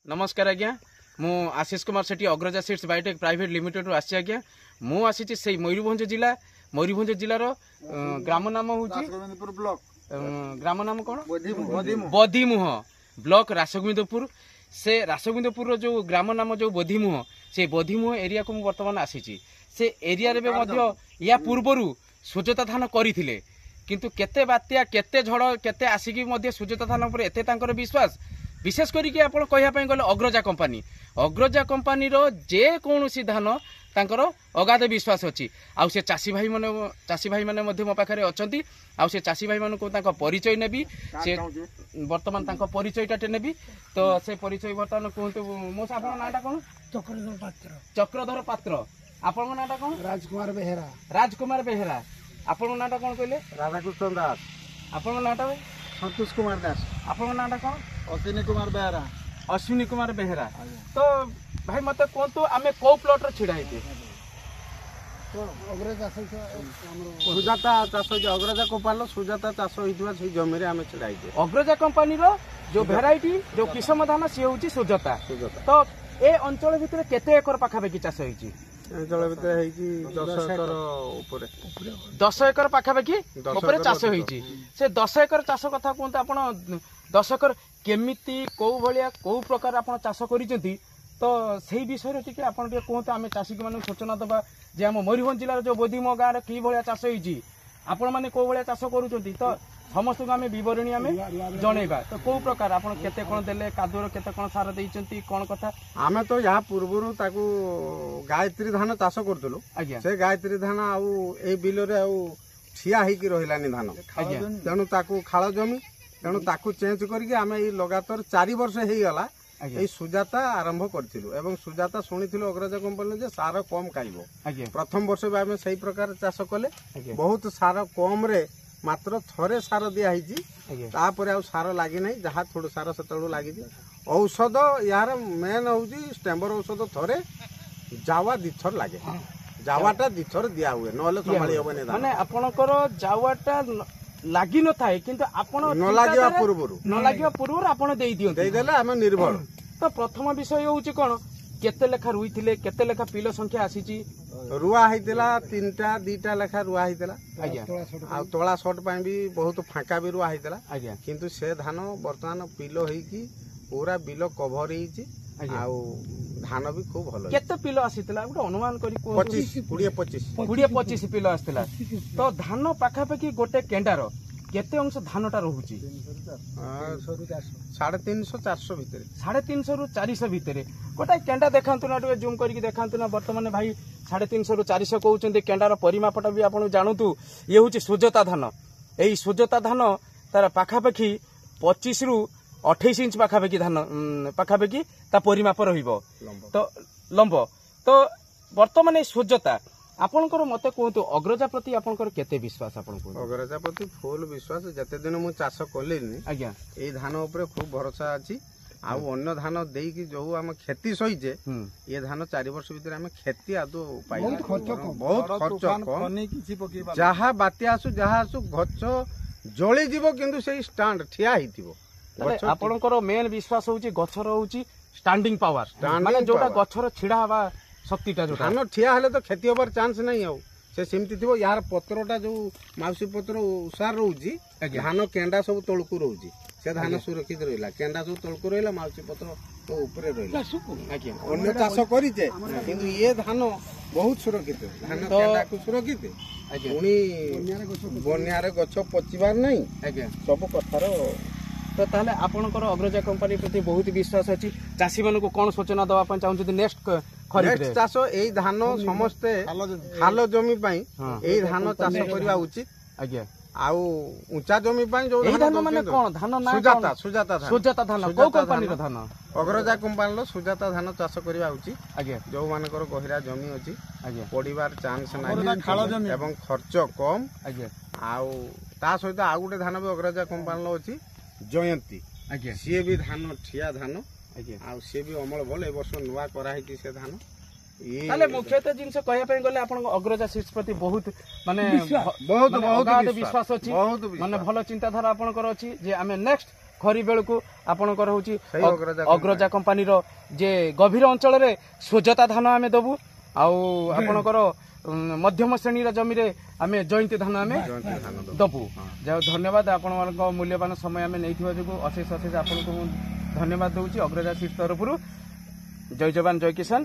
नमस्कार आज्ञा मु आशीष कुमार सेठी अग्रजा सीड्स बायोटेक प्राइवेट लिमिटेड रु आसी आज्ञा मु आसी से मयूरभंज जिलार ग्राम नाम हूँ ग्राम नाम कौन बदीमुह ब्लॉक रासगोविंदपुर से रासगोविंदपुर जो ग्राम नाम जो बदीमुह से बदीमुह एरिया को बर्तमान आसी से एरिया रे या पूर्वर सुजता धान करथिले किंतु केते बात्या केते झड़ केते आसिकी मध्य सुजता धान पर एते तांकर विश्वास विशेष करके आपण कहया गले अग्रजा कंपनी रो जे कौनसी धान तांकर अगाध विश्वास अच्छी आउ से चाषी भाई माने मध्य मो पाखरे अछंती आउ से चाषी भाई मानको तांको परिचय नेबी से वर्तमान तांको परिचयटा नेबी तो से परिचय वर्तमान कहतु मो आपन नाटा कोन चक्रधर पात्र आपन नाटा कोन राजकुमार बेहेरा आपन नाटा कोन कहले राधाकृष्ण दास आपन नाटा संतोष कुमार दास आपन नाटा कोन अश्विनी कुमार बेहेरा तो भाई मत कहतु आम कौ प्लॉट छिड़ा सुजाता चाष अग्रजा कंपानी सुजाता चाष होता से जमी आम छिड़ा अग्रजा कंपानी जो भेराइटी जो किसम धान सी हूँ सुजाता तो ए अंचल भितर केते एकर पाखापाखि चाष होती अंचल भितर 10 एकर पाखापाखि चाष होती से 10 एकर चाष कथा कहते आप 10 एकर केमिति कौ भाया कौ प्रकार आप चाष कर तो से विषय टी आप कहते आम चाषी मान सूचना दबा जे आम मयूरभंज जिलार जो बोधीम गाँव कि भाया चाष होती आपण मैंने कौ भाया चाष करुँच तो समस्त आम बरणी आम जनइबा तो कौ प्रकार आप केते कौन देले कादुर केते कौन सार देइचंती कौन कथा आमे तो यहाँ पूर्व ताकू गायत्री धान चाष करथुलु से गायत्री धान आउ ए बिल रे आउ ठिया हेकी रहिलानी धान तेणु ताकू खाल जमी तेणु ताकू चेंज करके आमे ई लगातार 4 वर्ष हेई गला ए सुजाता आरंभ करथिलु एवं सुजाता सुनिथिलु अग्रजा कंपनी जे सार कम खाइबो प्रथम वर्ष भी आमे सही प्रकार चाष कले बहुत सार कम रे मात्र थरे सार दिया है तापर आ सार लगी ना जहाँ थोड़ा सार से लगी औषध यार मेन हूँ स्टेम्बर औषध थरे जावा दिथर लगे जावाटा दिथर दिया हुए ना संभाली हेनी माने आपनकर जावाटा लागी न थाए किंतु आपण न लागिया पूर्व आपण देई दियो देई देले हम निर्भर तो प्रथम विषय होउची कोन केते लेखा रुई थिले केते लेखा पिलो संख्या आसीची रुआ हैतिला 3टा 2टा लेखा रुआ हैतिला आ तोला शॉट पाई भी बहुत फांका भी रुआ हैतिला किंतु से धान वर्तमान पिलो हेकी पूरा बिलो कवर हेची आ धान भी खूब भलो केते पिलो आसीतिला गुटे अनुमान करी 20 25 पिलो आसीतिला तो धान पाखा पाखी गोटे केंडार केते अंश धानटा रहूची 350 400 भितर 350 रु 400 भितर गोटे केंडा देखांतु ना टे जूम करके देखांतु ना वर्तमान भाई 350 रु 400 कहउचंदी केंडार परिमापटा भी आपण जानतु ये होची सुजता धान एई सुजता धान तार पाखा पाखी 25 रु 28 इंच पाखा पाखी धान पाखा पाखी ता परिमाप रहिबो तो लंब तो वर्तमान सुजता आपनकर मते कहतु अग्रजा प्रति आपनकर केते विश्वास आपन को अग्रजा प्रति फुल विश्वास जते दिन मु चाष कलेनी आज्ञा ए धान ऊपर खूब भरोसा अछि आ अन्य धान देई कि जो हम खेती सहिजे ये धान 4 वर्ष भीतर हम खेती आदो पाई बहुत खर्च कम जहा बात्या आसु जहा आसु गछ जळी जीवो किंतु से स्टैंड ठिया हितिबो आपनकर मेन विश्वास होउची गछर होउची स्टैंडिंग पावर माने जोटा गछर छिडा हवा शक्तिटा जो धान ठिया हेले तो खेती होबार चांस नहीं आउ से सेमती थिबो यार पत्रटा जो माउसी पत्र उसार रहउची धान केंडा सब तळकु रहउची से धान सुरक्षित रहिला केंडा सब तळकु रहिला माउसी पत्र तो ऊपर रहिला आज्ञा अन्य चाष करिचे किंतु ये धान बहुत सुरक्षित धान केंडा को सुरक्षित पुणी बन्यारे गछ पचिबार नहीं आज्ञा सब कथार तो ताले आपनकर अग्रजा कंपनी प्रति बहुत विश्वास अछि चासी मानको कोन सूचना दवा पन चाहू नेक्स्ट खरीफ चाष एई धान समस्त खाल जमी पई एई धान चाष करबा उचित आज्ञा आउ ऊंचा जमी पई जो धान माने कोन धान ना सुजाता धान को कंपनी रो धान अग्रजा कंपनी रो सुजाता धान चाष करबा उचित आज्ञा जो मानकर गहिरा जमी अछि आज्ञा पडिबार चांस नाही एवं खर्च कम आज्ञा आउ ता सहित आ गुटे धान भी अग्रजा कंपनी रो अछि जयंती आज्ञा सी भी धान ठिया धान आ सी भी अमल भल ए वर्ष नुआ करा है से धान ताले मुख्यतः जिनसे कहया पे गले आपण अग्रजा सीड्स प्रति बहुत माने बहुत विश्वास अछि माने भलो चिंताधारा आपनकर अछि जे आमे नेक्स्ट ଖରି ବେଳକୁ ଆପଣଙ୍କର ହଉଛି ଅଗ୍ରଜା कंपनी जे गभीर अंचल स्वजता धान आम दबू आपणकर मध्यम श्रेणी जमी आम जयंती धान आम दबू धन्यवाद आपण मूल्यवान समय आम नहीं जो अशेष अशेष आपको धन्यवाद दूसरी अग्रजा सीड्स तरफ जय जवान जय किसान।